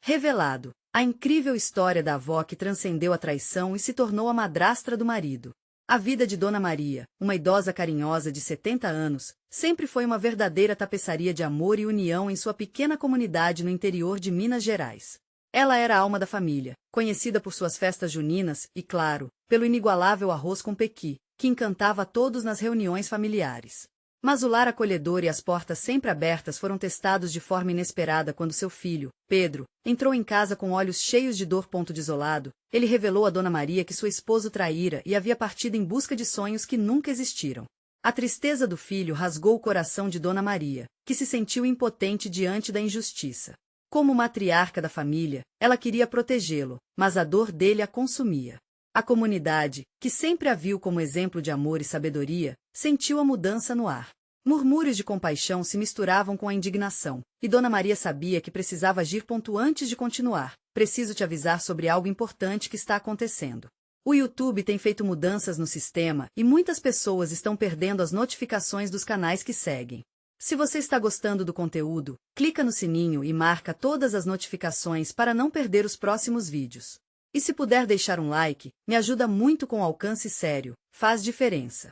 Revelado. A incrível história da avó que transcendeu a traição e se tornou a madrastra do marido. A vida de Dona Maria, uma idosa carinhosa de 70 anos, sempre foi uma verdadeira tapeçaria de amor e união em sua pequena comunidade no interior de Minas Gerais. Ela era a alma da família, conhecida por suas festas juninas e, claro, pelo inigualável arroz com pequi, que encantava a todos nas reuniões familiares. Mas o lar acolhedor e as portas sempre abertas foram testados de forma inesperada quando seu filho, Pedro, entrou em casa com olhos cheios de dor. Desolado, ele revelou a Dona Maria que seu esposo traíra e havia partido em busca de sonhos que nunca existiram. A tristeza do filho rasgou o coração de Dona Maria, que se sentiu impotente diante da injustiça. Como matriarca da família, ela queria protegê-lo, mas a dor dele a consumia. A comunidade, que sempre a viu como exemplo de amor e sabedoria, sentiu a mudança no ar. Murmúrios de compaixão se misturavam com a indignação, e Dona Maria sabia que precisava agir. Antes de continuar, preciso te avisar sobre algo importante que está acontecendo. O YouTube tem feito mudanças no sistema e muitas pessoas estão perdendo as notificações dos canais que seguem. Se você está gostando do conteúdo, clica no sininho e marca todas as notificações para não perder os próximos vídeos. E se puder deixar um like, me ajuda muito com alcance sério, faz diferença.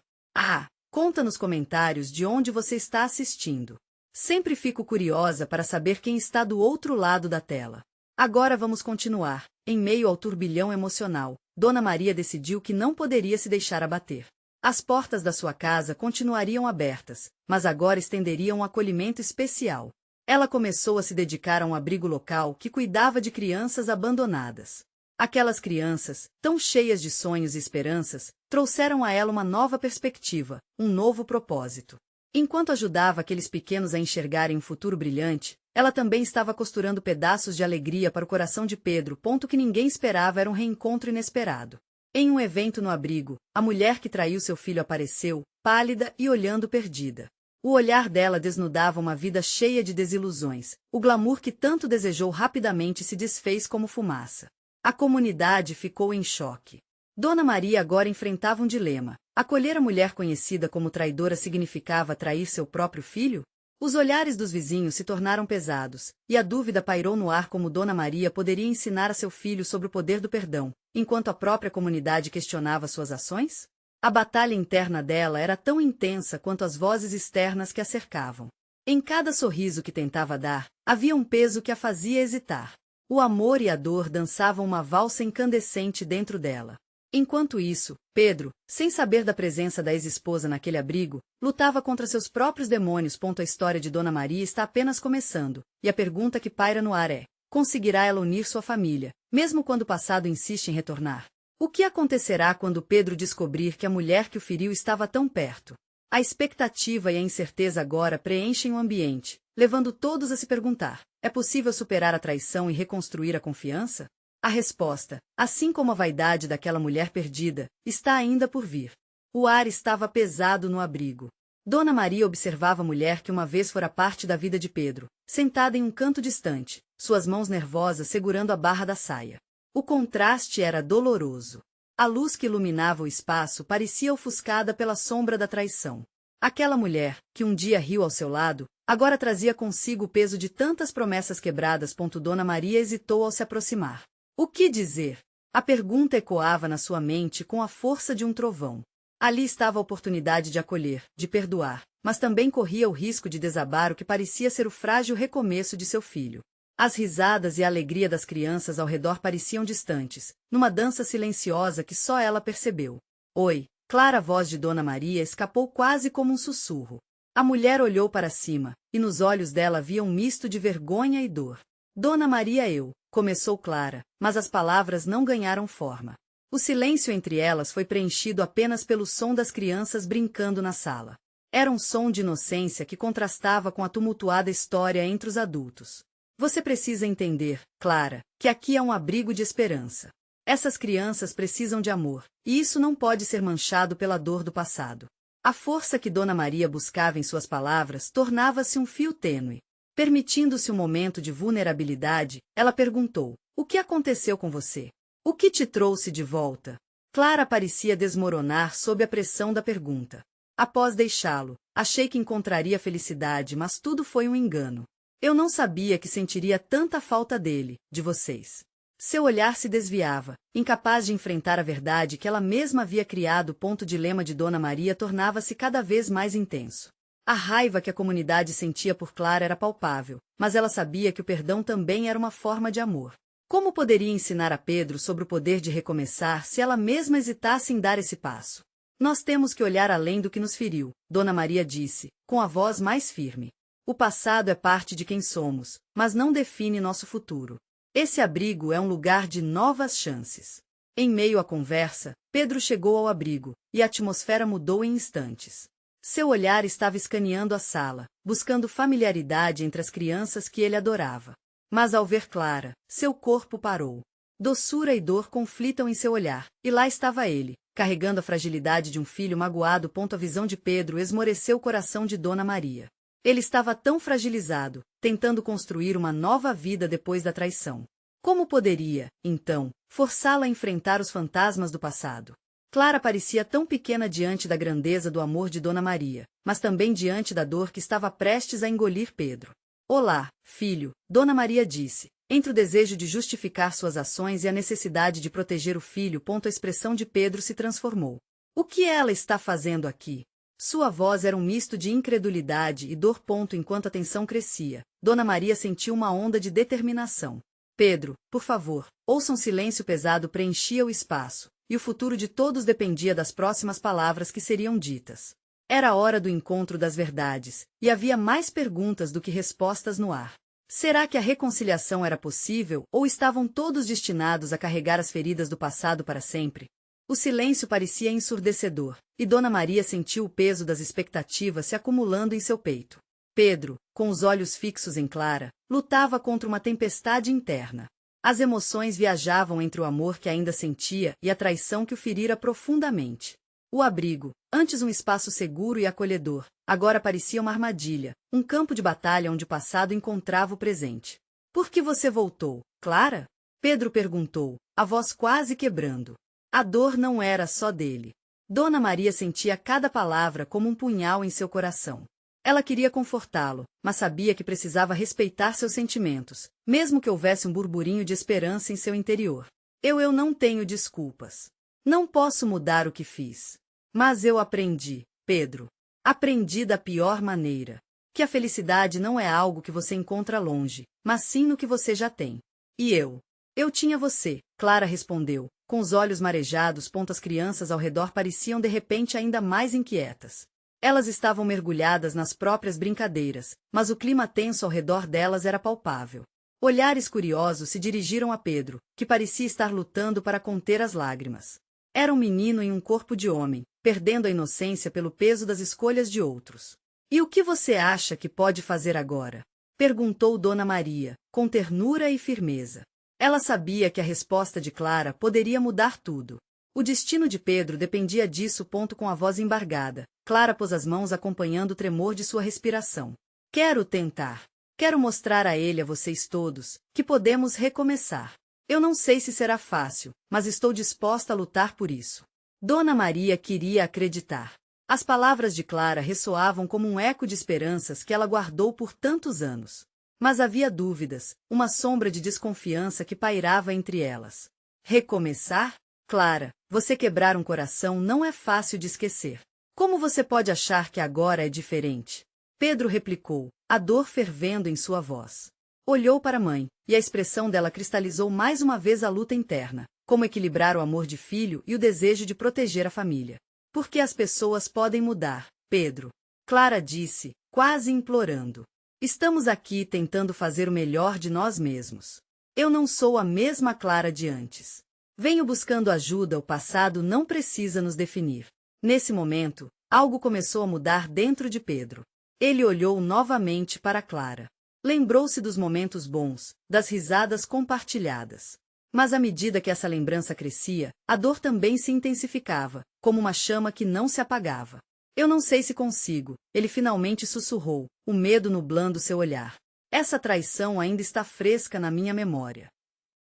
Conta nos comentários de onde você está assistindo. Sempre fico curiosa para saber quem está do outro lado da tela. Agora vamos continuar. Em meio ao turbilhão emocional, Dona Maria decidiu que não poderia se deixar abater. As portas da sua casa continuariam abertas, mas agora estenderiam um acolhimento especial. Ela começou a se dedicar a um abrigo local que cuidava de crianças abandonadas. Aquelas crianças, tão cheias de sonhos e esperanças, trouxeram a ela uma nova perspectiva, um novo propósito. Enquanto ajudava aqueles pequenos a enxergarem um futuro brilhante, ela também estava costurando pedaços de alegria para o coração de Pedro. Que ninguém esperava era um reencontro inesperado. Em um evento no abrigo, a mulher que traiu seu filho apareceu, pálida e olhando perdida. O olhar dela desnudava uma vida cheia de desilusões. O glamour que tanto desejou rapidamente se desfez como fumaça. A comunidade ficou em choque. Dona Maria agora enfrentava um dilema. Acolher a mulher conhecida como traidora significava trair seu próprio filho? Os olhares dos vizinhos se tornaram pesados, e a dúvida pairou no ar como Dona Maria poderia ensinar a seu filho sobre o poder do perdão, enquanto a própria comunidade questionava suas ações? A batalha interna dela era tão intensa quanto as vozes externas que a cercavam. Em cada sorriso que tentava dar, havia um peso que a fazia hesitar. O amor e a dor dançavam uma valsa incandescente dentro dela. Enquanto isso, Pedro, sem saber da presença da ex-esposa naquele abrigo, lutava contra seus próprios demônios. A história de Dona Maria está apenas começando, e a pergunta que paira no ar é: conseguirá ela unir sua família, mesmo quando o passado insiste em retornar? O que acontecerá quando Pedro descobrir que a mulher que o feriu estava tão perto? A expectativa e a incerteza agora preenchem o ambiente, levando todos a se perguntar: é possível superar a traição e reconstruir a confiança? A resposta, assim como a vaidade daquela mulher perdida, está ainda por vir. O ar estava pesado no abrigo. Dona Maria observava a mulher que uma vez fora parte da vida de Pedro, sentada em um canto distante, suas mãos nervosas segurando a barra da saia. O contraste era doloroso. A luz que iluminava o espaço parecia ofuscada pela sombra da traição. Aquela mulher, que um dia riu ao seu lado, agora trazia consigo o peso de tantas promessas quebradas. Dona Maria hesitou ao se aproximar. O que dizer? A pergunta ecoava na sua mente com a força de um trovão. Ali estava a oportunidade de acolher, de perdoar, mas também corria o risco de desabar o que parecia ser o frágil recomeço de seu filho. As risadas e a alegria das crianças ao redor pareciam distantes, numa dança silenciosa que só ela percebeu. Oi, clara voz de Dona Maria escapou quase como um sussurro. A mulher olhou para cima, e nos olhos dela havia um misto de vergonha e dor. Dona Maria, começou Clara, mas as palavras não ganharam forma. O silêncio entre elas foi preenchido apenas pelo som das crianças brincando na sala. Era um som de inocência que contrastava com a tumultuada história entre os adultos. Você precisa entender, Clara, que aqui é um abrigo de esperança. Essas crianças precisam de amor, e isso não pode ser manchado pela dor do passado. A força que Dona Maria buscava em suas palavras tornava-se um fio tênue. Permitindo-se um momento de vulnerabilidade, ela perguntou: o que aconteceu com você? O que te trouxe de volta? Clara parecia desmoronar sob a pressão da pergunta. Após deixá-lo, achei que encontraria felicidade, mas tudo foi um engano. Eu não sabia que sentiria tanta falta dele, de vocês. Seu olhar se desviava, incapaz de enfrentar a verdade que ela mesma havia criado. O dilema de Dona Maria tornava-se cada vez mais intenso. A raiva que a comunidade sentia por Clara era palpável, mas ela sabia que o perdão também era uma forma de amor. Como poderia ensinar a Pedro sobre o poder de recomeçar se ela mesma hesitasse em dar esse passo? Nós temos que olhar além do que nos feriu, Dona Maria disse, com a voz mais firme. O passado é parte de quem somos, mas não define nosso futuro. Esse abrigo é um lugar de novas chances. Em meio à conversa, Pedro chegou ao abrigo, e a atmosfera mudou em instantes. Seu olhar estava escaneando a sala, buscando familiaridade entre as crianças que ele adorava. Mas ao ver Clara, seu corpo parou. Doçura e dor conflitam em seu olhar, e lá estava ele, carregando a fragilidade de um filho magoado. A visão de Pedro esmoreceu o coração de Dona Maria. Ele estava tão fragilizado, tentando construir uma nova vida depois da traição. Como poderia, então, forçá-la a enfrentar os fantasmas do passado? Clara parecia tão pequena diante da grandeza do amor de Dona Maria, mas também diante da dor que estava prestes a engolir Pedro. Olá, filho, Dona Maria disse, entre o desejo de justificar suas ações e a necessidade de proteger o filho. A expressão de Pedro se transformou. O que ela está fazendo aqui? Sua voz era um misto de incredulidade e dor. Enquanto a tensão crescia, Dona Maria sentiu uma onda de determinação. Pedro, por favor, ouça. Um silêncio pesado preenchia o espaço, e o futuro de todos dependia das próximas palavras que seriam ditas. Era a hora do encontro das verdades, e havia mais perguntas do que respostas no ar. Será que a reconciliação era possível, ou estavam todos destinados a carregar as feridas do passado para sempre? O silêncio parecia ensurdecedor, e Dona Maria sentiu o peso das expectativas se acumulando em seu peito. Pedro, com os olhos fixos em Clara, lutava contra uma tempestade interna. As emoções viajavam entre o amor que ainda sentia e a traição que o ferira profundamente. O abrigo, antes um espaço seguro e acolhedor, agora parecia uma armadilha, um campo de batalha onde o passado encontrava o presente. Por que você voltou, Clara? Pedro perguntou, a voz quase quebrando. A dor não era só dele. Dona Maria sentia cada palavra como um punhal em seu coração. Ela queria confortá-lo, mas sabia que precisava respeitar seus sentimentos, mesmo que houvesse um burburinho de esperança em seu interior. Eu não tenho desculpas. Não posso mudar o que fiz. Mas eu aprendi, Pedro. Aprendi da pior maneira. Que a felicidade não é algo que você encontra longe, mas sim no que você já tem. E eu? Eu tinha você, Clara respondeu, com os olhos marejados. As crianças ao redor pareciam de repente ainda mais inquietas. Elas estavam mergulhadas nas próprias brincadeiras, mas o clima tenso ao redor delas era palpável. Olhares curiosos se dirigiram a Pedro, que parecia estar lutando para conter as lágrimas. Era um menino em um corpo de homem, perdendo a inocência pelo peso das escolhas de outros. E o que você acha que pode fazer agora? Perguntou Dona Maria, com ternura e firmeza. Ela sabia que a resposta de Clara poderia mudar tudo. O destino de Pedro dependia disso. Com a voz embargada, Clara pôs as mãos acompanhando o tremor de sua respiração. Quero tentar. Quero mostrar a ele, a vocês todos, que podemos recomeçar. Eu não sei se será fácil, mas estou disposta a lutar por isso. Dona Maria queria acreditar. As palavras de Clara ressoavam como um eco de esperanças que ela guardou por tantos anos. Mas havia dúvidas, uma sombra de desconfiança que pairava entre elas. Recomeçar? Clara, você quebrar um coração não é fácil de esquecer. Como você pode achar que agora é diferente? Pedro replicou, a dor fervendo em sua voz. Olhou para a mãe, e a expressão dela cristalizou mais uma vez a luta interna, como equilibrar o amor de filho e o desejo de proteger a família. Porque as pessoas podem mudar, Pedro. Clara disse, quase implorando. Estamos aqui tentando fazer o melhor de nós mesmos. Eu não sou a mesma Clara de antes. Venho buscando ajuda, o passado não precisa nos definir. Nesse momento, algo começou a mudar dentro de Pedro. Ele olhou novamente para Clara. Lembrou-se dos momentos bons, das risadas compartilhadas. Mas à medida que essa lembrança crescia, a dor também se intensificava, como uma chama que não se apagava. Eu não sei se consigo, ele finalmente sussurrou, o medo nublando seu olhar. Essa traição ainda está fresca na minha memória.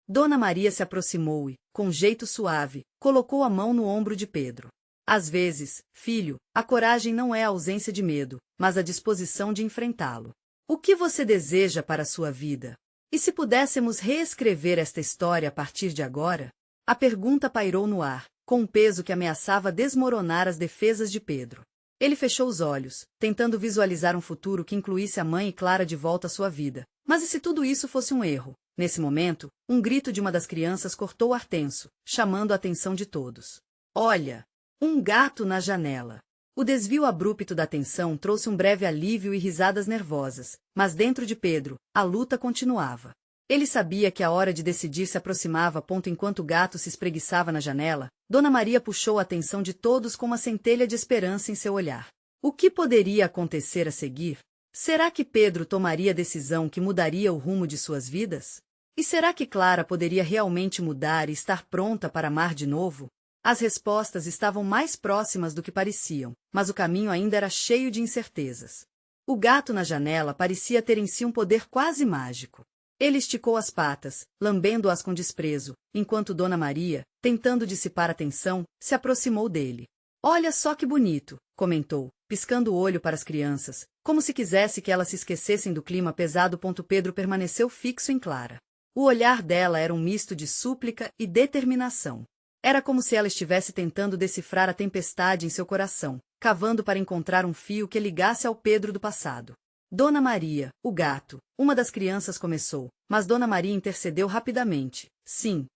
Dona Maria se aproximou e, com jeito suave, colocou a mão no ombro de Pedro. Às vezes, filho, a coragem não é a ausência de medo, mas a disposição de enfrentá-lo. O que você deseja para a sua vida? E se pudéssemos reescrever esta história a partir de agora? A pergunta pairou no ar, com um peso que ameaçava desmoronar as defesas de Pedro. Ele fechou os olhos, tentando visualizar um futuro que incluísse a mãe e Clara de volta à sua vida. Mas e se tudo isso fosse um erro? Nesse momento, um grito de uma das crianças cortou o ar tenso, chamando a atenção de todos. Olha! Um gato na janela! O desvio abrupto da atenção trouxe um breve alívio e risadas nervosas, mas dentro de Pedro, a luta continuava. Ele sabia que a hora de decidir se aproximava. Enquanto o gato se espreguiçava na janela, Dona Maria puxou a atenção de todos com uma centelha de esperança em seu olhar. O que poderia acontecer a seguir? Será que Pedro tomaria a decisão que mudaria o rumo de suas vidas? E será que Clara poderia realmente mudar e estar pronta para amar de novo? As respostas estavam mais próximas do que pareciam, mas o caminho ainda era cheio de incertezas. O gato na janela parecia ter em si um poder quase mágico. Ele esticou as patas, lambendo-as com desprezo, enquanto Dona Maria, tentando dissipar a tensão, se aproximou dele. Olha só que bonito, comentou, piscando o olho para as crianças, como se quisesse que elas se esquecessem do clima pesado. Pedro permaneceu fixo em Clara. O olhar dela era um misto de súplica e determinação. Era como se ela estivesse tentando decifrar a tempestade em seu coração, cavando para encontrar um fio que ligasse ao Pedro do passado. Dona Maria, o gato, uma das crianças começou, mas Dona Maria intercedeu rapidamente. Sim,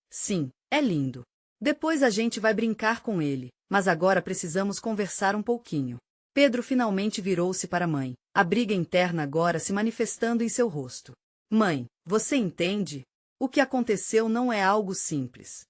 é lindo. Depois a gente vai brincar com ele, mas agora precisamos conversar um pouquinho. Pedro finalmente virou-se para a mãe, a briga interna agora se manifestando em seu rosto. Mãe, você entende? O que aconteceu não é algo simples.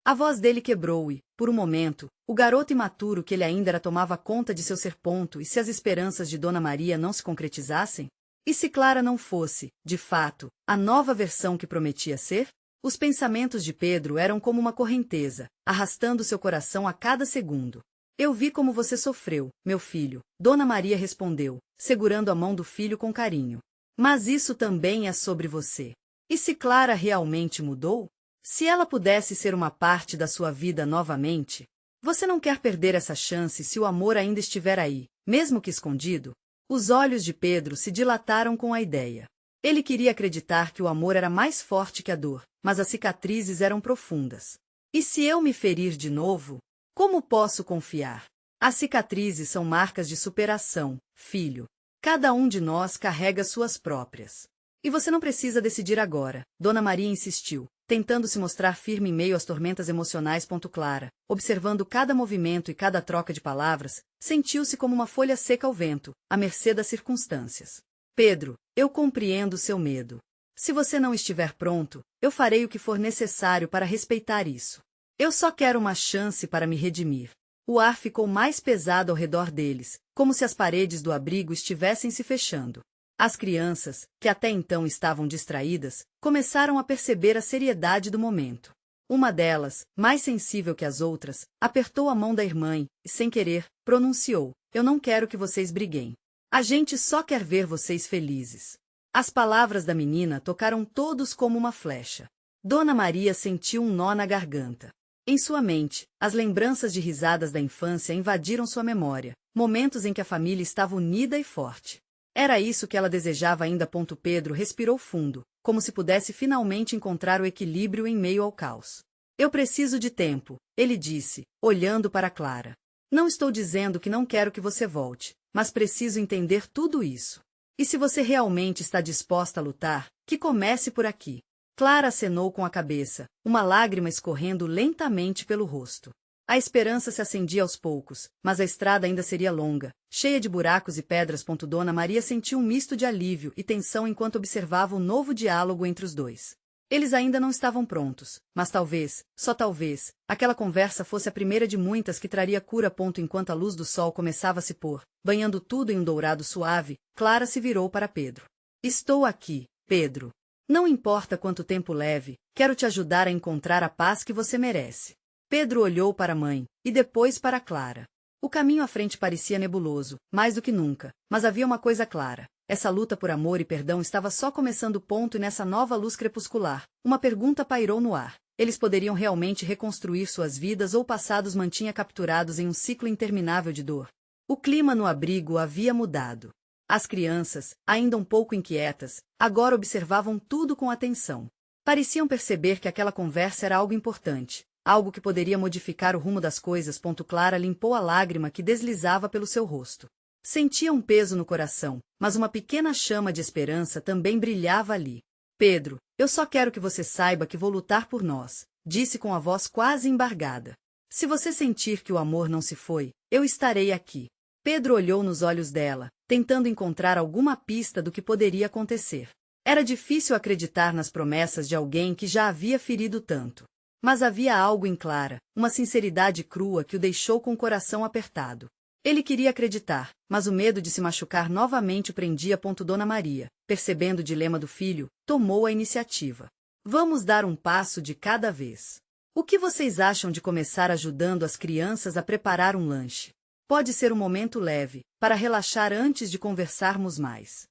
A voz dele quebrou e, por um momento, o garoto imaturo que ele ainda era tomava conta de seu ser. E se as esperanças de Dona Maria não se concretizassem? E se Clara não fosse, de fato, a nova versão que prometia ser? Os pensamentos de Pedro eram como uma correnteza, arrastando seu coração a cada segundo. Eu vi como você sofreu, meu filho, Dona Maria respondeu, segurando a mão do filho com carinho. Mas isso também é sobre você. E se Clara realmente mudou? Se ela pudesse ser uma parte da sua vida novamente? Você não quer perder essa chance se o amor ainda estiver aí, mesmo que escondido? Os olhos de Pedro se dilataram com a ideia. Ele queria acreditar que o amor era mais forte que a dor, mas as cicatrizes eram profundas. E se eu me ferir de novo? Como posso confiar? As cicatrizes são marcas de superação, filho. Cada um de nós carrega suas próprias. E você não precisa decidir agora, Dona Maria insistiu, tentando se mostrar firme em meio às tormentas emocionais. Clara, observando cada movimento e cada troca de palavras, sentiu-se como uma folha seca ao vento, à mercê das circunstâncias. Pedro, eu compreendo seu medo. Se você não estiver pronto, eu farei o que for necessário para respeitar isso. Eu só quero uma chance para me redimir. O ar ficou mais pesado ao redor deles, como se as paredes do abrigo estivessem se fechando. As crianças, que até então estavam distraídas, começaram a perceber a seriedade do momento. Uma delas, mais sensível que as outras, apertou a mão da irmã e, sem querer, pronunciou: Eu não quero que vocês briguem. A gente só quer ver vocês felizes. As palavras da menina tocaram todos como uma flecha. Dona Maria sentiu um nó na garganta. Em sua mente, as lembranças de risadas da infância invadiram sua memória, momentos em que a família estava unida e forte. Era isso que ela desejava ainda. Pedro respirou fundo, como se pudesse finalmente encontrar o equilíbrio em meio ao caos. Eu preciso de tempo, ele disse, olhando para Clara. Não estou dizendo que não quero que você volte, mas preciso entender tudo isso. E se você realmente está disposta a lutar, que comece por aqui. Clara acenou com a cabeça, uma lágrima escorrendo lentamente pelo rosto. A esperança se acendia aos poucos, mas a estrada ainda seria longa, cheia de buracos e pedras. Dona Maria sentiu um misto de alívio e tensão enquanto observava o novo diálogo entre os dois. Eles ainda não estavam prontos, mas talvez, só talvez, aquela conversa fosse a primeira de muitas que traria cura. Enquanto a luz do sol começava a se pôr, banhando tudo em um dourado suave, Clara se virou para Pedro. Estou aqui, Pedro. Não importa quanto tempo leve, quero te ajudar a encontrar a paz que você merece. Pedro olhou para a mãe, e depois para Clara. O caminho à frente parecia nebuloso, mais do que nunca, mas havia uma coisa clara. Essa luta por amor e perdão estava só começando. E nessa nova luz crepuscular, uma pergunta pairou no ar. Eles poderiam realmente reconstruir suas vidas ou o passado os mantinha capturados em um ciclo interminável de dor? O clima no abrigo havia mudado. As crianças, ainda um pouco inquietas, agora observavam tudo com atenção. Pareciam perceber que aquela conversa era algo importante, algo que poderia modificar o rumo das coisas. Clara limpou a lágrima que deslizava pelo seu rosto. Sentia um peso no coração, mas uma pequena chama de esperança também brilhava ali. Pedro, eu só quero que você saiba que vou lutar por nós, disse com a voz quase embargada. Se você sentir que o amor não se foi, eu estarei aqui. Pedro olhou nos olhos dela, tentando encontrar alguma pista do que poderia acontecer. Era difícil acreditar nas promessas de alguém que já havia ferido tanto. Mas havia algo em Clara, uma sinceridade crua que o deixou com o coração apertado. Ele queria acreditar, mas o medo de se machucar novamente o prendia. Dona Maria, percebendo o dilema do filho, tomou a iniciativa. Vamos dar um passo de cada vez. O que vocês acham de começar ajudando as crianças a preparar um lanche? Pode ser um momento leve, para relaxar antes de conversarmos mais.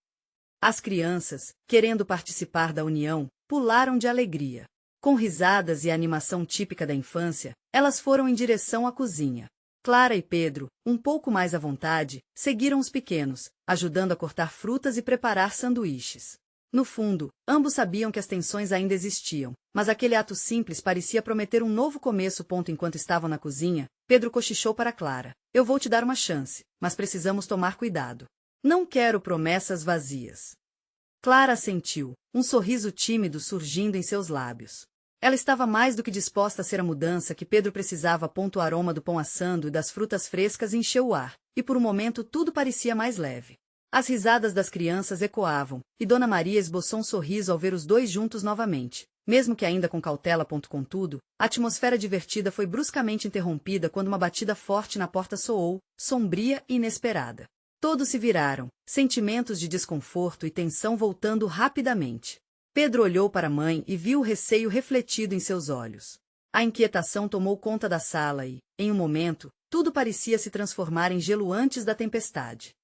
As crianças, querendo participar da união, pularam de alegria. Com risadas e a animação típica da infância, elas foram em direção à cozinha. Clara e Pedro, um pouco mais à vontade, seguiram os pequenos, ajudando a cortar frutas e preparar sanduíches. No fundo, ambos sabiam que as tensões ainda existiam, mas aquele ato simples parecia prometer um novo começo. Enquanto estavam na cozinha, Pedro cochichou para Clara: eu vou te dar uma chance, mas precisamos tomar cuidado. Não quero promessas vazias. Clara assentiu, um sorriso tímido surgindo em seus lábios. Ela estava mais do que disposta a ser a mudança que Pedro precisava. O aroma do pão assando e das frutas frescas encheu o ar, e por um momento tudo parecia mais leve. As risadas das crianças ecoavam, e Dona Maria esboçou um sorriso ao ver os dois juntos novamente, mesmo que ainda com cautela. Contudo, a atmosfera divertida foi bruscamente interrompida quando uma batida forte na porta soou, sombria e inesperada. Todos se viraram, sentimentos de desconforto e tensão voltando rapidamente. Pedro olhou para a mãe e viu o receio refletido em seus olhos. A inquietação tomou conta da sala e, em um momento, tudo parecia se transformar em gelo antes da tempestade.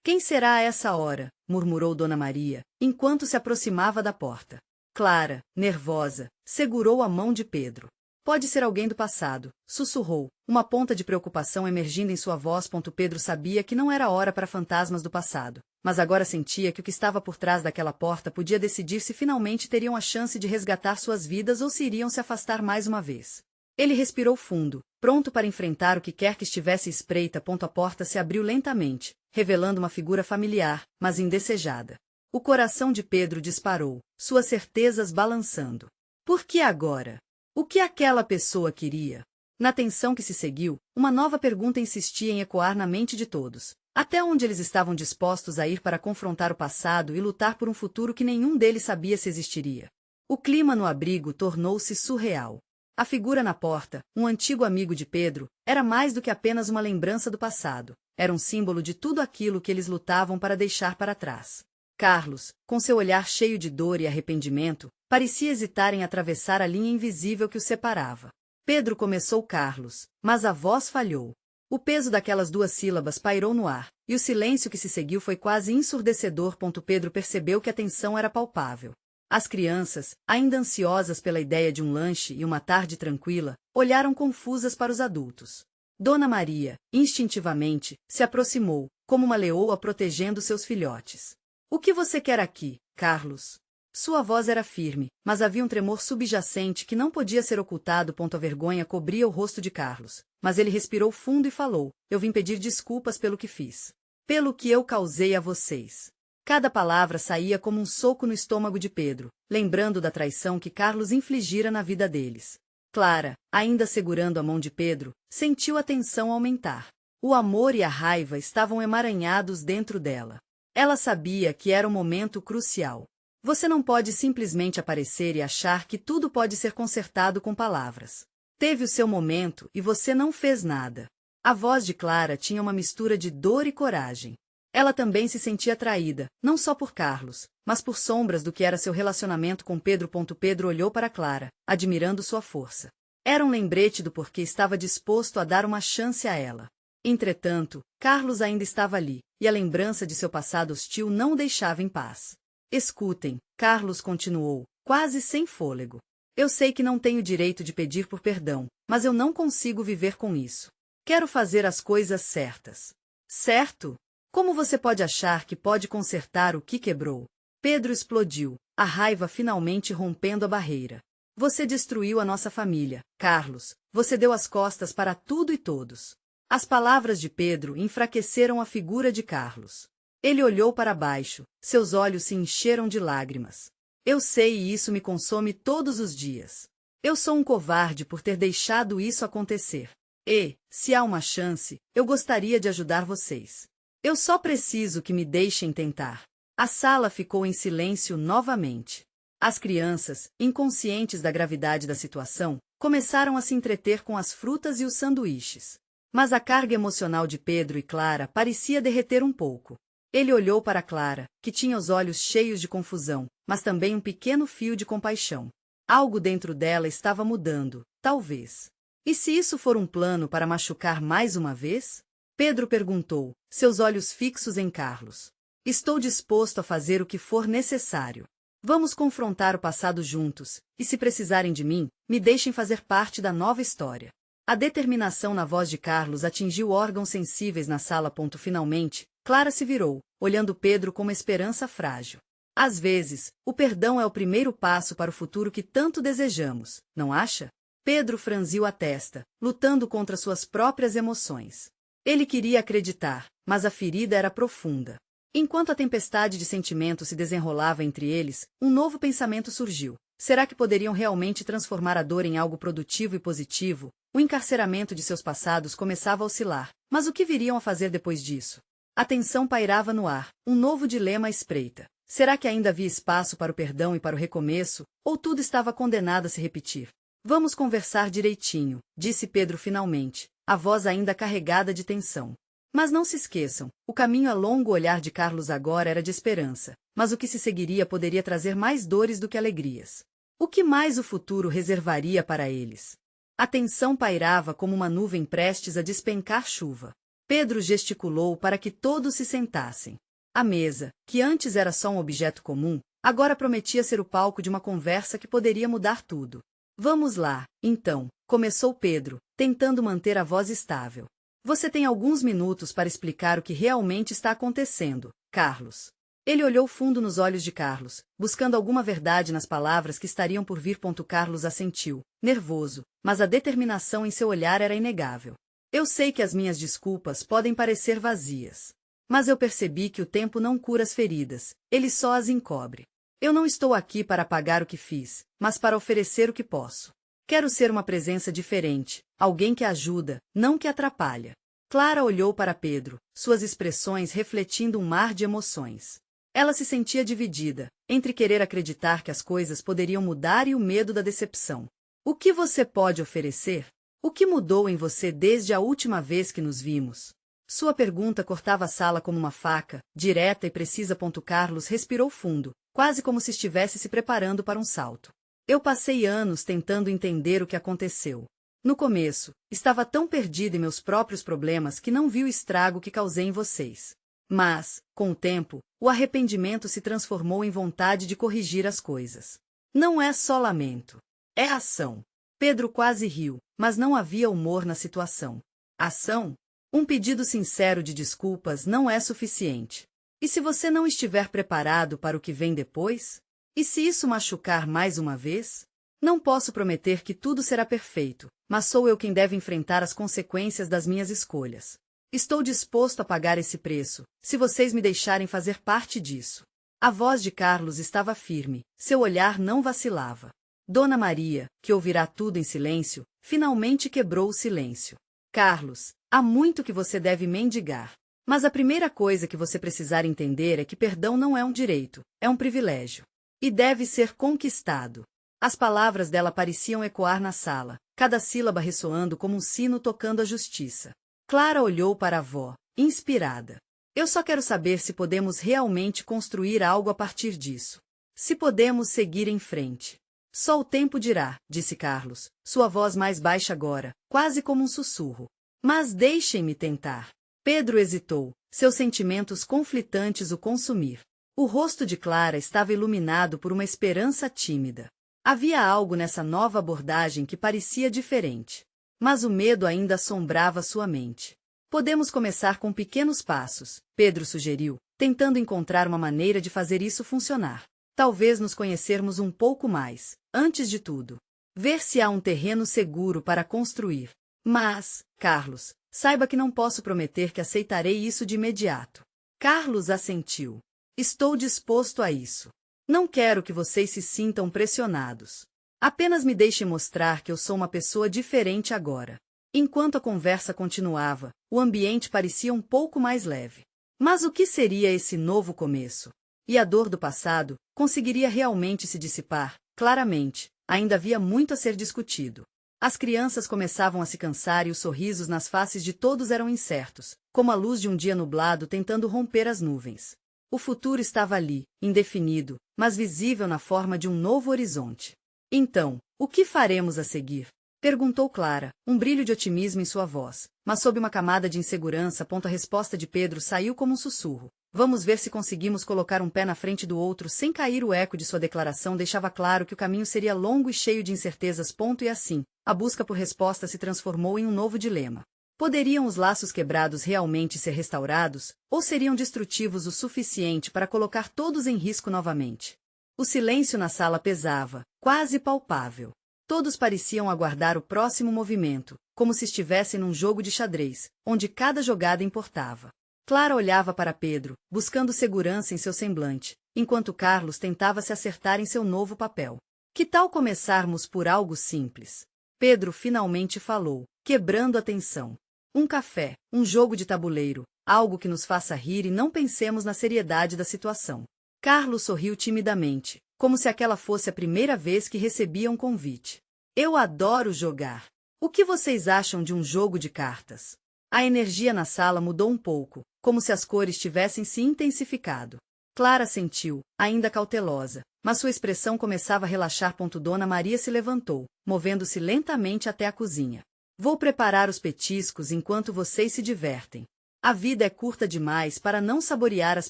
Quem será a essa hora? Murmurou Dona Maria, enquanto se aproximava da porta. Clara, nervosa, segurou a mão de Pedro. Pode ser alguém do passado, sussurrou, uma ponta de preocupação emergindo em sua voz. Pedro sabia que não era hora para fantasmas do passado, mas agora sentia que o que estava por trás daquela porta podia decidir se finalmente teriam a chance de resgatar suas vidas ou se iriam se afastar mais uma vez. Ele respirou fundo, pronto para enfrentar o que quer que estivesse à espreita. A porta se abriu lentamente, revelando uma figura familiar, mas indesejada. O coração de Pedro disparou, suas certezas balançando. Por que agora? O que aquela pessoa queria? Na tensão que se seguiu, uma nova pergunta insistia em ecoar na mente de todos. Até onde eles estavam dispostos a ir para confrontar o passado e lutar por um futuro que nenhum deles sabia se existiria? O clima no abrigo tornou-se surreal. A figura na porta, um antigo amigo de Pedro, era mais do que apenas uma lembrança do passado. Era um símbolo de tudo aquilo que eles lutavam para deixar para trás. Carlos, com seu olhar cheio de dor e arrependimento, parecia hesitar em atravessar a linha invisível que os separava. Pedro começou Carlos, mas a voz falhou. O peso daquelas duas sílabas pairou no ar, e o silêncio que se seguiu foi quase ensurdecedor. Pedro percebeu que a tensão era palpável. As crianças, ainda ansiosas pela ideia de um lanche e uma tarde tranquila, olharam confusas para os adultos. Dona Maria, instintivamente, se aproximou, como uma leoa protegendo seus filhotes. O que você quer aqui, Carlos? Sua voz era firme, mas havia um tremor subjacente que não podia ser ocultado. A vergonha cobria o rosto de Carlos, mas ele respirou fundo e falou: eu vim pedir desculpas pelo que fiz. Pelo que eu causei a vocês. Cada palavra saía como um soco no estômago de Pedro, lembrando da traição que Carlos infligira na vida deles. Clara, ainda segurando a mão de Pedro, sentiu a tensão aumentar. O amor e a raiva estavam emaranhados dentro dela. Ela sabia que era um momento crucial. Você não pode simplesmente aparecer e achar que tudo pode ser consertado com palavras. Teve o seu momento e você não fez nada. A voz de Clara tinha uma mistura de dor e coragem. Ela também se sentia traída, não só por Carlos, mas por sombras do que era seu relacionamento com Pedro. Pedro olhou para Clara, admirando sua força. Era um lembrete do porquê estava disposto a dar uma chance a ela. Entretanto, Carlos ainda estava ali, e a lembrança de seu passado hostil não o deixava em paz. Escutem, Carlos continuou, quase sem fôlego. Eu sei que não tenho direito de pedir por perdão, mas eu não consigo viver com isso. Quero fazer as coisas certas. Certo? Como você pode achar que pode consertar o que quebrou? Pedro explodiu, a raiva finalmente rompendo a barreira. Você destruiu a nossa família, Carlos. Você deu as costas para tudo e todos. As palavras de Pedro enfraqueceram a figura de Carlos. Ele olhou para baixo, seus olhos se encheram de lágrimas. Eu sei e isso me consome todos os dias. Eu sou um covarde por ter deixado isso acontecer. E, se há uma chance, eu gostaria de ajudar vocês. Eu só preciso que me deixem tentar. A sala ficou em silêncio novamente. As crianças, inconscientes da gravidade da situação, começaram a se entreter com as frutas e os sanduíches. Mas a carga emocional de Pedro e Clara parecia derreter um pouco. Ele olhou para Clara, que tinha os olhos cheios de confusão, mas também um pequeno fio de compaixão. Algo dentro dela estava mudando, talvez. E se isso for um plano para machucar mais uma vez? Pedro perguntou, seus olhos fixos em Carlos. Estou disposto a fazer o que for necessário. Vamos confrontar o passado juntos, e se precisarem de mim, me deixem fazer parte da nova história. A determinação na voz de Carlos atingiu órgãos sensíveis na sala. Finalmente, Clara se virou, olhando Pedro com uma esperança frágil. Às vezes, o perdão é o primeiro passo para o futuro que tanto desejamos, não acha? Pedro franziu a testa, lutando contra suas próprias emoções. Ele queria acreditar, mas a ferida era profunda. Enquanto a tempestade de sentimentos se desenrolava entre eles, um novo pensamento surgiu. Será que poderiam realmente transformar a dor em algo produtivo e positivo? O encarceramento de seus passados começava a oscilar, mas o que viriam a fazer depois disso? A tensão pairava no ar, um novo dilema à espreita. Será que ainda havia espaço para o perdão e para o recomeço, ou tudo estava condenado a se repetir? Vamos conversar direitinho, disse Pedro finalmente, a voz ainda carregada de tensão. Mas não se esqueçam, o caminho a longo olhar de Carlos agora era de esperança, mas o que se seguiria poderia trazer mais dores do que alegrias. O que mais o futuro reservaria para eles? A tensão pairava como uma nuvem prestes a despencar chuva. Pedro gesticulou para que todos se sentassem. A mesa, que antes era só um objeto comum, agora prometia ser o palco de uma conversa que poderia mudar tudo. Vamos lá, então, começou Pedro, tentando manter a voz estável. Você tem alguns minutos para explicar o que realmente está acontecendo, Carlos. Ele olhou fundo nos olhos de Carlos, buscando alguma verdade nas palavras que estariam por vir. Carlos assentiu, nervoso, mas a determinação em seu olhar era inegável. Eu sei que as minhas desculpas podem parecer vazias. Mas eu percebi que o tempo não cura as feridas, ele só as encobre. Eu não estou aqui para apagar o que fiz, mas para oferecer o que posso. Quero ser uma presença diferente, alguém que ajuda, não que atrapalha. Clara olhou para Pedro, suas expressões refletindo um mar de emoções. Ela se sentia dividida, entre querer acreditar que as coisas poderiam mudar e o medo da decepção. O que você pode oferecer? O que mudou em você desde a última vez que nos vimos? Sua pergunta cortava a sala como uma faca, direta e precisa. Carlos respirou fundo, quase como se estivesse se preparando para um salto. Eu passei anos tentando entender o que aconteceu. No começo, estava tão perdido em meus próprios problemas que não vi o estrago que causei em vocês. Mas, com o tempo, o arrependimento se transformou em vontade de corrigir as coisas. Não é só lamento. É ação. Pedro quase riu, mas não havia humor na situação. Ação? Um pedido sincero de desculpas não é suficiente. E se você não estiver preparado para o que vem depois? E se isso machucar mais uma vez? Não posso prometer que tudo será perfeito, mas sou eu quem deve enfrentar as consequências das minhas escolhas. Estou disposto a pagar esse preço, se vocês me deixarem fazer parte disso. A voz de Carlos estava firme, seu olhar não vacilava. Dona Maria, que ouvirá tudo em silêncio, finalmente quebrou o silêncio. Carlos, há muito que você deve mendigar. Mas a primeira coisa que você precisar entender é que perdão não é um direito, é um privilégio. E deve ser conquistado. As palavras dela pareciam ecoar na sala, cada sílaba ressoando como um sino tocando a justiça. Clara olhou para a avó, inspirada. Eu só quero saber se podemos realmente construir algo a partir disso. Se podemos seguir em frente. Só o tempo dirá, disse Carlos, sua voz mais baixa agora, quase como um sussurro. Mas deixem-me tentar. Pedro hesitou, seus sentimentos conflitantes o consumir. O rosto de Clara estava iluminado por uma esperança tímida. Havia algo nessa nova abordagem que parecia diferente. Mas o medo ainda assombrava sua mente. Podemos começar com pequenos passos, Pedro sugeriu, tentando encontrar uma maneira de fazer isso funcionar. Talvez nos conhecermos um pouco mais, antes de tudo. Ver se há um terreno seguro para construir. Mas, Carlos, saiba que não posso prometer que aceitarei isso de imediato. Carlos assentiu. Estou disposto a isso. Não quero que vocês se sintam pressionados. Apenas me deixe mostrar que eu sou uma pessoa diferente agora. Enquanto a conversa continuava, o ambiente parecia um pouco mais leve. Mas o que seria esse novo começo? E a dor do passado conseguiria realmente se dissipar? Claramente, ainda havia muito a ser discutido. As crianças começavam a se cansar e os sorrisos nas faces de todos eram incertos, como a luz de um dia nublado tentando romper as nuvens. O futuro estava ali, indefinido, mas visível na forma de um novo horizonte. Então, o que faremos a seguir? Perguntou Clara, um brilho de otimismo em sua voz, mas sob uma camada de insegurança. A resposta de Pedro saiu como um sussurro. Vamos ver se conseguimos colocar um pé na frente do outro sem cair. O eco de sua declaração deixava claro que o caminho seria longo e cheio de incertezas. E assim, a busca por resposta se transformou em um novo dilema. Poderiam os laços quebrados realmente ser restaurados, ou seriam destrutivos o suficiente para colocar todos em risco novamente? O silêncio na sala pesava, quase palpável. Todos pareciam aguardar o próximo movimento, como se estivessem num jogo de xadrez, onde cada jogada importava. Clara olhava para Pedro, buscando segurança em seu semblante, enquanto Carlos tentava se acertar em seu novo papel. Que tal começarmos por algo simples? Pedro finalmente falou, quebrando a tensão. Um café, um jogo de tabuleiro, algo que nos faça rir e não pensemos na seriedade da situação. Carlos sorriu timidamente, como se aquela fosse a primeira vez que recebia um convite. Eu adoro jogar. O que vocês acham de um jogo de cartas? A energia na sala mudou um pouco, como se as cores tivessem se intensificado. Clara sentiu, ainda cautelosa, mas sua expressão começava a relaxar. Dona Maria se levantou, movendo-se lentamente até a cozinha. Vou preparar os petiscos enquanto vocês se divertem. A vida é curta demais para não saborear as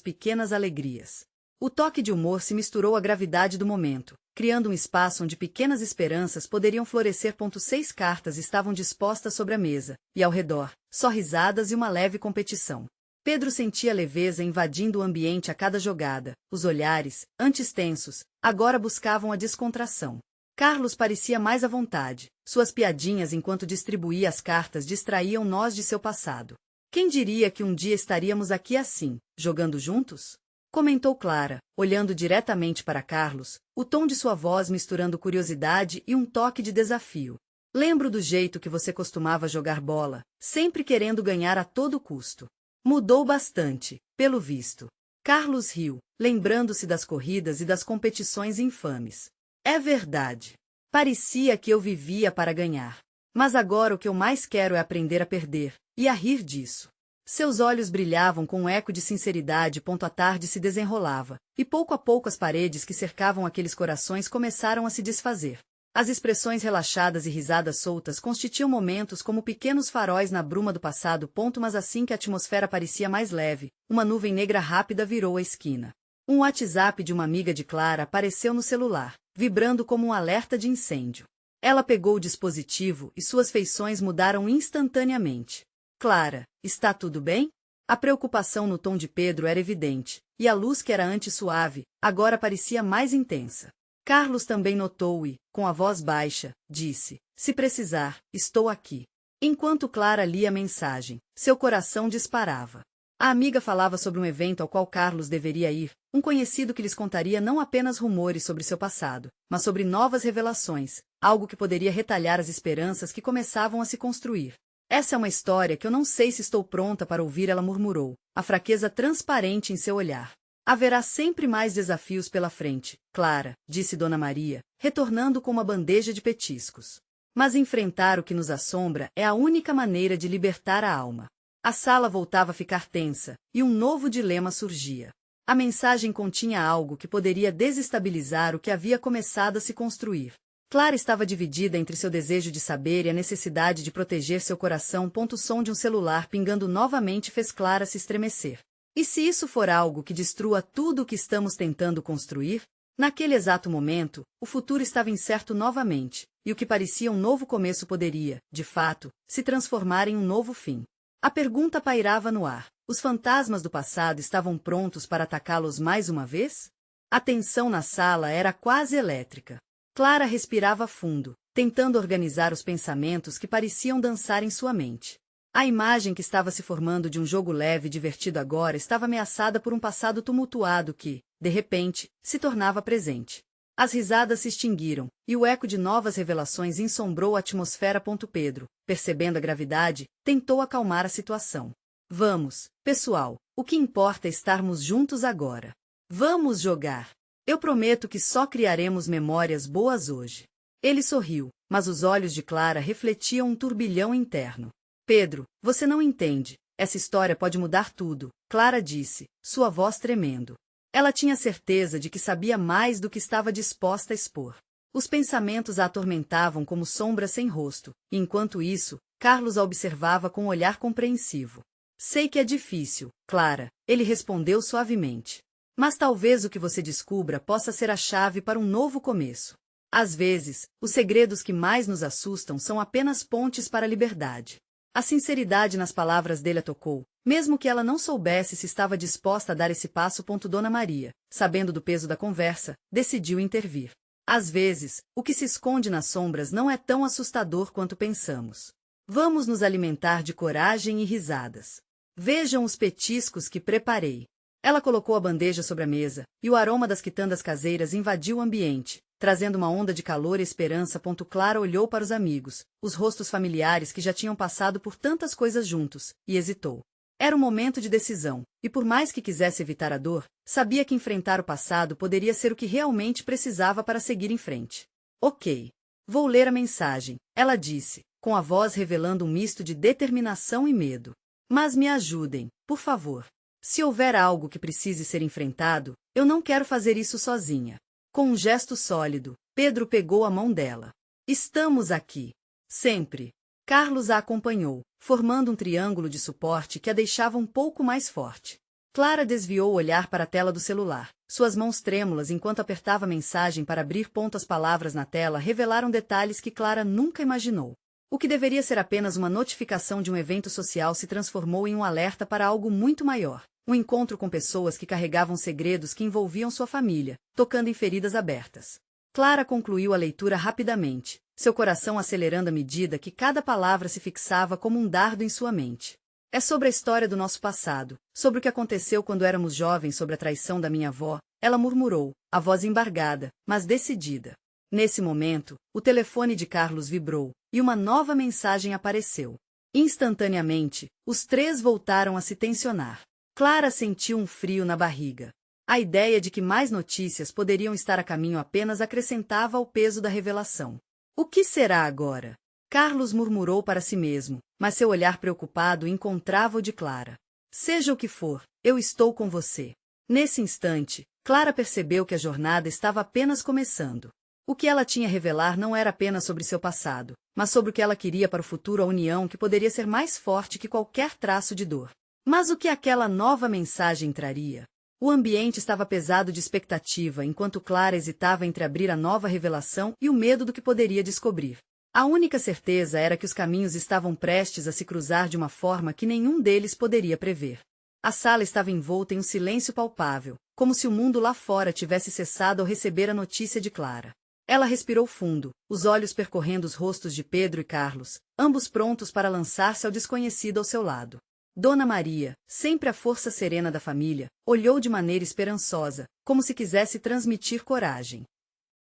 pequenas alegrias. O toque de humor se misturou à gravidade do momento, criando um espaço onde pequenas esperanças poderiam florescer. 6 cartas estavam dispostas sobre a mesa, e ao redor, só risadas e uma leve competição. Pedro sentia leveza invadindo o ambiente a cada jogada. Os olhares, antes tensos, agora buscavam a descontração. Carlos parecia mais à vontade. Suas piadinhas enquanto distribuía as cartas distraíam nós de seu passado. Quem diria que um dia estaríamos aqui assim, jogando juntos? Comentou Clara, olhando diretamente para Carlos, o tom de sua voz misturando curiosidade e um toque de desafio. Lembro do jeito que você costumava jogar bola, sempre querendo ganhar a todo custo. Mudou bastante, pelo visto. Carlos riu, lembrando-se das corridas e das competições infames. É verdade. Parecia que eu vivia para ganhar. Mas agora o que eu mais quero é aprender a perder, e a rir disso. Seus olhos brilhavam com um eco de sinceridade. A tarde se desenrolava, e pouco a pouco as paredes que cercavam aqueles corações começaram a se desfazer. As expressões relaxadas e risadas soltas constituíam momentos como pequenos faróis na bruma do passado. Mas assim que a atmosfera parecia mais leve, uma nuvem negra rápida virou a esquina. Um WhatsApp de uma amiga de Clara apareceu no celular, vibrando como um alerta de incêndio. Ela pegou o dispositivo e suas feições mudaram instantaneamente. Clara, está tudo bem? A preocupação no tom de Pedro era evidente, e a luz que era antes suave, agora parecia mais intensa. Carlos também notou e, com a voz baixa, disse, se precisar, estou aqui. Enquanto Clara lia a mensagem, seu coração disparava. A amiga falava sobre um evento ao qual Carlos deveria ir, um conhecido que lhes contaria não apenas rumores sobre seu passado, mas sobre novas revelações, algo que poderia retalhar as esperanças que começavam a se construir. Essa é uma história que eu não sei se estou pronta para ouvir, ela murmurou, a fraqueza transparente em seu olhar. Haverá sempre mais desafios pela frente, Clara, disse Dona Maria, retornando com uma bandeja de petiscos. Mas enfrentar o que nos assombra é a única maneira de libertar a alma. A sala voltava a ficar tensa, e um novo dilema surgia. A mensagem continha algo que poderia desestabilizar o que havia começado a se construir. Clara estava dividida entre seu desejo de saber e a necessidade de proteger seu coração. O som de um celular pingando novamente fez Clara se estremecer. E se isso for algo que destrua tudo o que estamos tentando construir? Naquele exato momento, o futuro estava incerto novamente, e o que parecia um novo começo poderia, de fato, se transformar em um novo fim. A pergunta pairava no ar. Os fantasmas do passado estavam prontos para atacá-los mais uma vez? A tensão na sala era quase elétrica. Clara respirava fundo, tentando organizar os pensamentos que pareciam dançar em sua mente. A imagem que estava se formando de um jogo leve e divertido agora estava ameaçada por um passado tumultuado que, de repente, se tornava presente. As risadas se extinguiram, e o eco de novas revelações ensombrou a atmosfera. Pedro, percebendo a gravidade, tentou acalmar a situação. Vamos, pessoal, o que importa é estarmos juntos agora. Vamos jogar. Eu prometo que só criaremos memórias boas hoje. Ele sorriu, mas os olhos de Clara refletiam um turbilhão interno. Pedro, você não entende. Essa história pode mudar tudo, Clara disse, sua voz tremendo. Ela tinha certeza de que sabia mais do que estava disposta a expor. Os pensamentos a atormentavam como sombras sem rosto, e enquanto isso, Carlos a observava com um olhar compreensivo. Sei que é difícil, Clara, ele respondeu suavemente. Mas talvez o que você descubra possa ser a chave para um novo começo. Às vezes, os segredos que mais nos assustam são apenas pontes para a liberdade. A sinceridade nas palavras dele a tocou, mesmo que ela não soubesse se estava disposta a dar esse passo. Dona Maria, sabendo do peso da conversa, decidiu intervir. Às vezes, o que se esconde nas sombras não é tão assustador quanto pensamos. Vamos nos alimentar de coragem e risadas. Vejam os petiscos que preparei. Ela colocou a bandeja sobre a mesa, e o aroma das quitandas caseiras invadiu o ambiente, trazendo uma onda de calor e esperança. Clara olhou para os amigos, os rostos familiares que já tinham passado por tantas coisas juntos, e hesitou. Era um momento de decisão, e por mais que quisesse evitar a dor, sabia que enfrentar o passado poderia ser o que realmente precisava para seguir em frente. Ok. Vou ler a mensagem, ela disse, com a voz revelando um misto de determinação e medo. Mas me ajudem, por favor. Se houver algo que precise ser enfrentado, eu não quero fazer isso sozinha. Com um gesto sólido, Pedro pegou a mão dela. Estamos aqui. Sempre. Carlos a acompanhou, formando um triângulo de suporte que a deixava um pouco mais forte. Clara desviou o olhar para a tela do celular, suas mãos trêmulas enquanto apertava a mensagem para abrir. As palavras na tela revelaram detalhes que Clara nunca imaginou. O que deveria ser apenas uma notificação de um evento social se transformou em um alerta para algo muito maior. Um encontro com pessoas que carregavam segredos que envolviam sua família, tocando em feridas abertas. Clara concluiu a leitura rapidamente, seu coração acelerando à medida que cada palavra se fixava como um dardo em sua mente. É sobre a história do nosso passado, sobre o que aconteceu quando éramos jovens, sobre a traição da minha avó, ela murmurou, a voz embargada, mas decidida. Nesse momento, o telefone de Carlos vibrou, e uma nova mensagem apareceu. Instantaneamente, os três voltaram a se tensionar. Clara sentiu um frio na barriga. A ideia de que mais notícias poderiam estar a caminho apenas acrescentava ao peso da revelação. O que será agora? Carlos murmurou para si mesmo, mas seu olhar preocupado encontrava o de Clara. Seja o que for, eu estou com você. Nesse instante, Clara percebeu que a jornada estava apenas começando. O que ela tinha a revelar não era apenas sobre seu passado, mas sobre o que ela queria para o futuro, a união que poderia ser mais forte que qualquer traço de dor. Mas o que aquela nova mensagem traria? O ambiente estava pesado de expectativa enquanto Clara hesitava entre abrir a nova revelação e o medo do que poderia descobrir. A única certeza era que os caminhos estavam prestes a se cruzar de uma forma que nenhum deles poderia prever. A sala estava envolta em um silêncio palpável, como se o mundo lá fora tivesse cessado ao receber a notícia de Clara. Ela respirou fundo, os olhos percorrendo os rostos de Pedro e Carlos, ambos prontos para lançar-se ao desconhecido ao seu lado. Dona Maria, sempre a força serena da família, olhou de maneira esperançosa, como se quisesse transmitir coragem.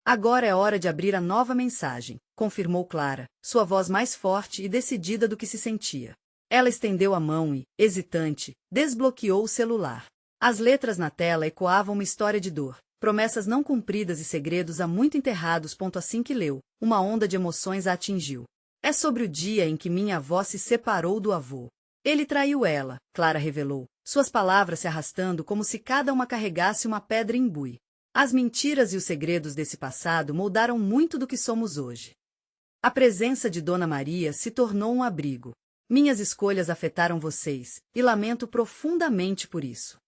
Agora é hora de abrir a nova mensagem, confirmou Clara, sua voz mais forte e decidida do que se sentia. Ela estendeu a mão e, hesitante, desbloqueou o celular. As letras na tela ecoavam uma história de dor, promessas não cumpridas e segredos há muito enterrados. Assim que leu, uma onda de emoções a atingiu. É sobre o dia em que minha avó se separou do avô. Ele traiu ela, Clara revelou, suas palavras se arrastando como se cada uma carregasse uma pedra imbuí. As mentiras e os segredos desse passado moldaram muito do que somos hoje. A presença de Dona Maria se tornou um abrigo. Minhas escolhas afetaram vocês, e lamento profundamente por isso.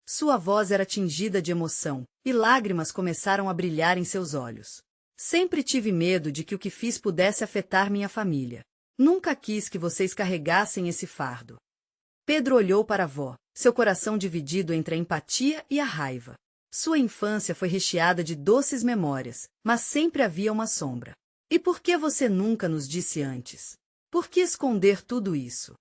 Sua voz era tingida de emoção, e lágrimas começaram a brilhar em seus olhos. Sempre tive medo de que o que fiz pudesse afetar minha família. Nunca quis que vocês carregassem esse fardo. Pedro olhou para a avó, seu coração dividido entre a empatia e a raiva. Sua infância foi recheada de doces memórias, mas sempre havia uma sombra. E por que você nunca nos disse antes? Por que esconder tudo isso?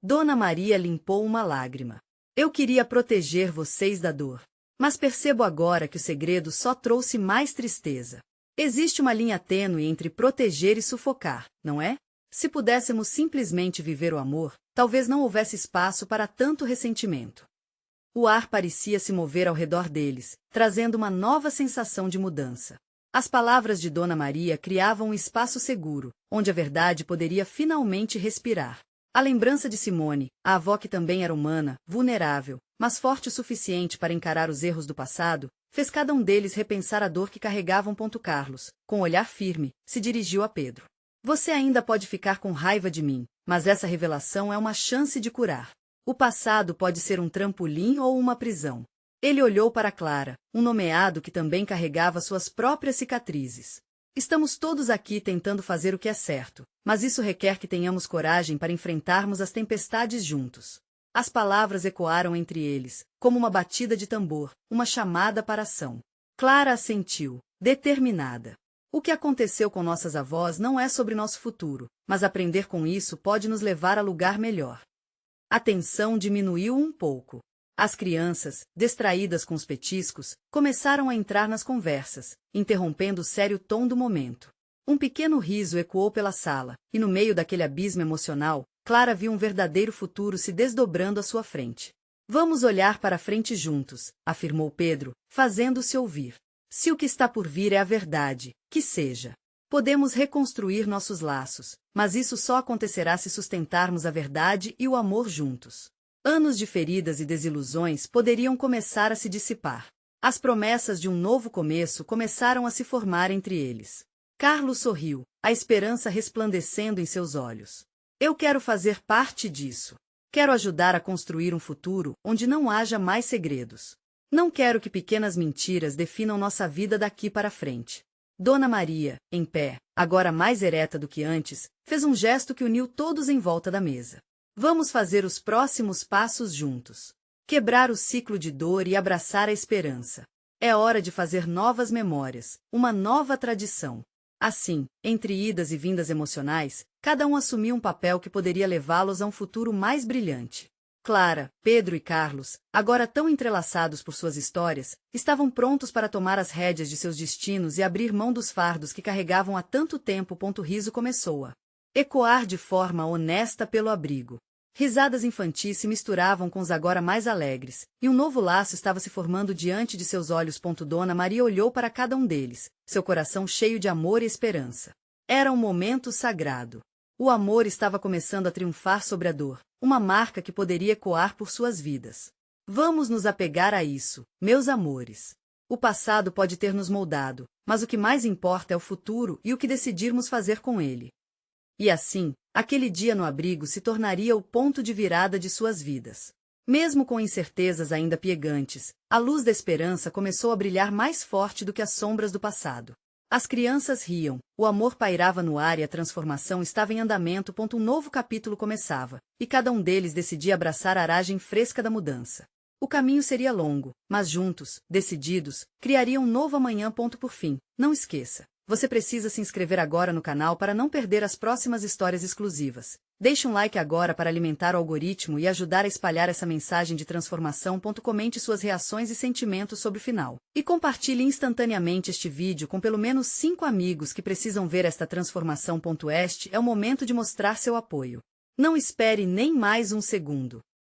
Dona Maria limpou uma lágrima. Eu queria proteger vocês da dor. Mas percebo agora que o segredo só trouxe mais tristeza. Existe uma linha tênue entre proteger e sufocar, não é? Se pudéssemos simplesmente viver o amor, talvez não houvesse espaço para tanto ressentimento. O ar parecia se mover ao redor deles, trazendo uma nova sensação de mudança. As palavras de Dona Maria criavam um espaço seguro, onde a verdade poderia finalmente respirar. A lembrança de Simone, a avó que também era humana, vulnerável, mas forte o suficiente para encarar os erros do passado, fez cada um deles repensar a dor que carregavam. Carlos, com um olhar firme, se dirigiu a Pedro. Você ainda pode ficar com raiva de mim, mas essa revelação é uma chance de curar. O passado pode ser um trampolim ou uma prisão. Ele olhou para Clara, um nomeado que também carregava suas próprias cicatrizes. Estamos todos aqui tentando fazer o que é certo, mas isso requer que tenhamos coragem para enfrentarmos as tempestades juntos. As palavras ecoaram entre eles, como uma batida de tambor, uma chamada para a ação. Clara assentiu, determinada. O que aconteceu com nossas avós não é sobre nosso futuro, mas aprender com isso pode nos levar a lugar melhor. A tensão diminuiu um pouco. As crianças, distraídas com os petiscos, começaram a entrar nas conversas, interrompendo o sério tom do momento. Um pequeno riso ecoou pela sala, e no meio daquele abismo emocional, Clara viu um verdadeiro futuro se desdobrando à sua frente. Vamos olhar para a frente juntos, afirmou Pedro, fazendo-se ouvir. Se o que está por vir é a verdade, que seja. Podemos reconstruir nossos laços, mas isso só acontecerá se sustentarmos a verdade e o amor juntos. Anos de feridas e desilusões poderiam começar a se dissipar. As promessas de um novo começo começaram a se formar entre eles. Carlos sorriu, a esperança resplandecendo em seus olhos. Eu quero fazer parte disso. Quero ajudar a construir um futuro onde não haja mais segredos. Não quero que pequenas mentiras definam nossa vida daqui para frente. Dona Maria, em pé, agora mais ereta do que antes, fez um gesto que uniu todos em volta da mesa. Vamos fazer os próximos passos juntos. Quebrar o ciclo de dor e abraçar a esperança. É hora de fazer novas memórias, uma nova tradição. Assim, entre idas e vindas emocionais, cada um assumiu um papel que poderia levá-los a um futuro mais brilhante. Clara, Pedro e Carlos, agora tão entrelaçados por suas histórias, estavam prontos para tomar as rédeas de seus destinos e abrir mão dos fardos que carregavam há tanto tempo. O riso começou a ecoar de forma honesta pelo abrigo. Risadas infantis se misturavam com os agora mais alegres, e um novo laço estava se formando diante de seus olhos. Dona Maria olhou para cada um deles, seu coração cheio de amor e esperança. Era um momento sagrado. O amor estava começando a triunfar sobre a dor, uma marca que poderia ecoar por suas vidas. Vamos nos apegar a isso, meus amores. O passado pode ter nos moldado, mas o que mais importa é o futuro e o que decidirmos fazer com ele. E assim, aquele dia no abrigo se tornaria o ponto de virada de suas vidas. Mesmo com incertezas ainda piegantes, a luz da esperança começou a brilhar mais forte do que as sombras do passado. As crianças riam, o amor pairava no ar e a transformação estava em andamento. Um novo capítulo começava, e cada um deles decidia abraçar a aragem fresca da mudança. O caminho seria longo, mas juntos, decididos, criariam um novo amanhã. Por fim, não esqueça. Você precisa se inscrever agora no canal para não perder as próximas histórias exclusivas. Deixe um like agora para alimentar o algoritmo e ajudar a espalhar essa mensagem de transformação. Comente suas reações e sentimentos sobre o final. E compartilhe instantaneamente este vídeo com pelo menos 5 amigos que precisam ver esta transformação. Este é o momento de mostrar seu apoio. Não espere nem mais um segundo.